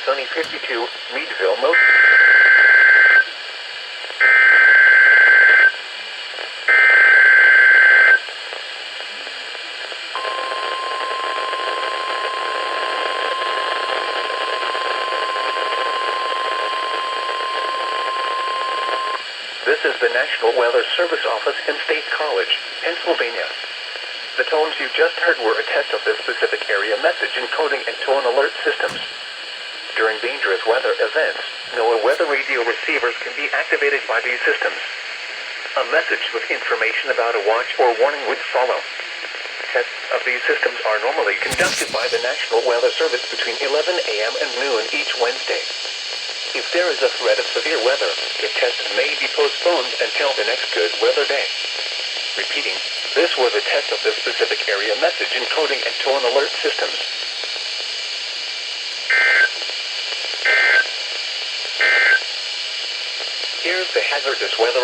Sunny 52, Meadville, Mo. This is the National Weather Service Office in State College, Pennsylvania. The tones you just heard were a test of the specific area message encoding and tone alert systems. During dangerous weather events, NOAA weather radio receivers can be activated by these systems. A message with information about a watch or warning would follow. Tests of these systems are normally conducted by the National Weather Service between 11 a.m. and noon each Wednesday. If there is a threat of severe weather, the test may be postponed until the next good weather day. Repeating, this was a test of the specific area message encoding and tone alert systems. Here's the hazardous weather